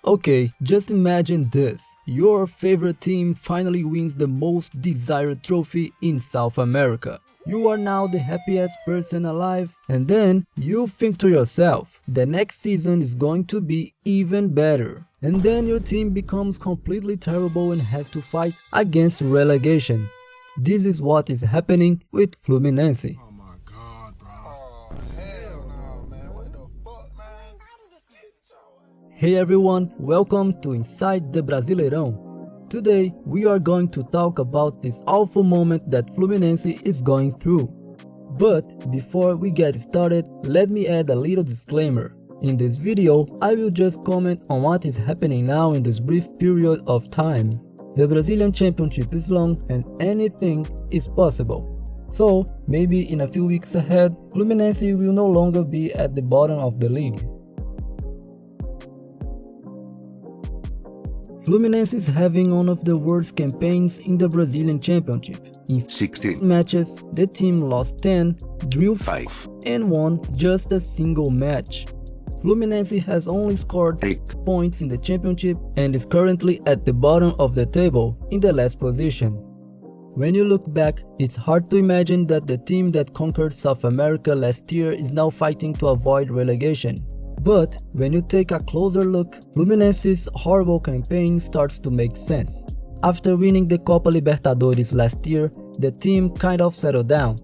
Okay, just imagine this. Your favorite team finally wins the most desired trophy in South America. You are now the happiest person alive, and then you think to yourself, the next season is going to be even better. And then your team becomes completely terrible and has to fight against relegation. This is what is happening with Fluminense. Oh my God, bro. Oh, hell no, man. What the fuck, man? Hey everyone, welcome to Inside the Brasileirão. Today, we are going to talk about this awful moment that Fluminense is going through. But before we get started, let me add a little disclaimer. In this video, I will just comment on what is happening now in this brief period of time. The Brazilian Championship is long and anything is possible. So, maybe in a few weeks ahead, Fluminense will no longer be at the bottom of the league. Fluminense is having one of the worst campaigns in the Brazilian Championship. In 16 matches, the team lost 10, drew 5, and won just a single match. Fluminense has only scored 8 points in the championship and is currently at the bottom of the table in the last position. When you look back, it's hard to imagine that the team that conquered South America last year is now fighting to avoid relegation. But when you take a closer look, Fluminense's horrible campaign starts to make sense. After winning the Copa Libertadores last year, the team kind of settled down.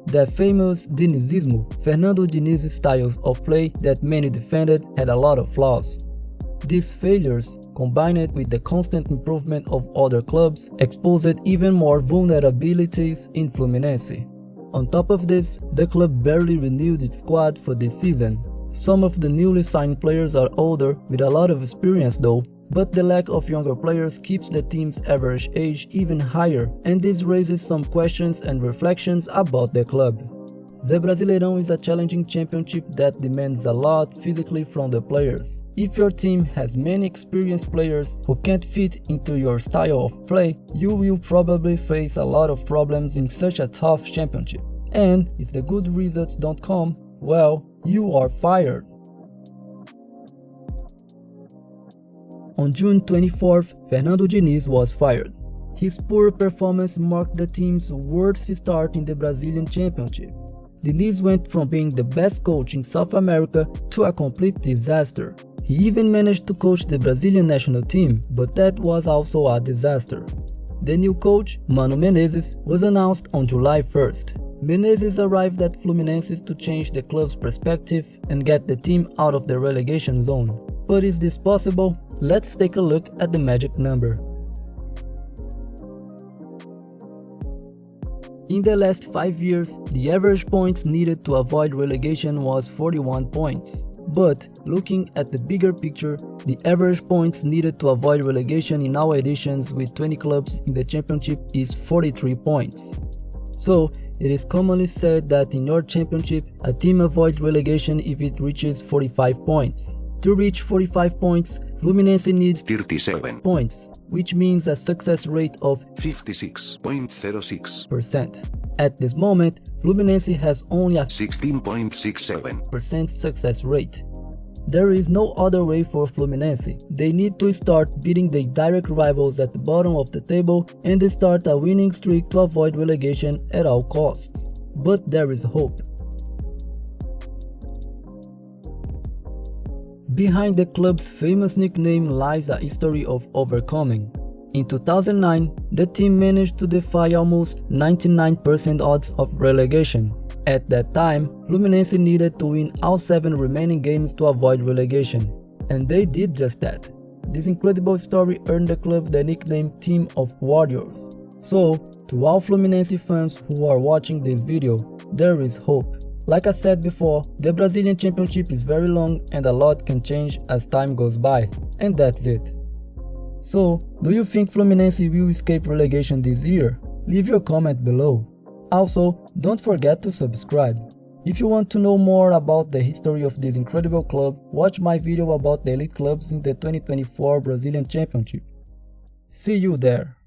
The famous Dinizismo, Fernando Diniz's style of play that many defended, had a lot of flaws. These failures, combined with the constant improvement of other clubs, exposed even more vulnerabilities in Fluminense. On top of this, the club barely renewed its squad for this season. Some of the newly signed players are older with a lot of experience though, but the lack of younger players keeps the team's average age even higher, and this raises some questions and reflections about the club. The Brasileirão is a challenging championship that demands a lot physically from the players. If your team has many experienced players who can't fit into your style of play, you will probably face a lot of problems in such a tough championship. And if the good results don't come, well, you are fired. On June 24th, Fernando Diniz was fired. His poor performance marked the team's worst start in the Brazilian Championship. Diniz went from being the best coach in South America to a complete disaster. He even managed to coach the Brazilian national team, but that was also a disaster. The new coach, Mano Menezes, was announced on July 1st. Menezes arrived at Fluminense to change the club's perspective and get the team out of the relegation zone. But is this possible? Let's take a look at the magic number. In the last 5 years, the average points needed to avoid relegation was 41 points. But looking at the bigger picture, the average points needed to avoid relegation in all editions with 20 clubs in the championship is 43 points. So, it is commonly said that in your championship, a team avoids relegation if it reaches 45 points. To reach 45 points, Fluminense needs 37 points, which means a success rate of 56.06%. At this moment, Fluminense has only a 16.67% success rate. There is no other way for Fluminense. They need to start beating the direct rivals at the bottom of the table and start a winning streak to avoid relegation at all costs. But there is hope. Behind the club's famous nickname lies a history of overcoming. In 2009, the team managed to defy almost 99% odds of relegation. At that time, Fluminense needed to win all 7 remaining games to avoid relegation, and they did just that. This incredible story earned the club the nickname Team of Warriors. So, to all Fluminense fans who are watching this video, there is hope. Like I said before, the Brazilian Championship is very long and a lot can change as time goes by, and that's it. So, do you think Fluminense will escape relegation this year? Leave your comment below. Also, don't forget to subscribe. If you want to know more about the history of this incredible club, watch my video about the elite clubs in the 2024 Brazilian Championship. See you there!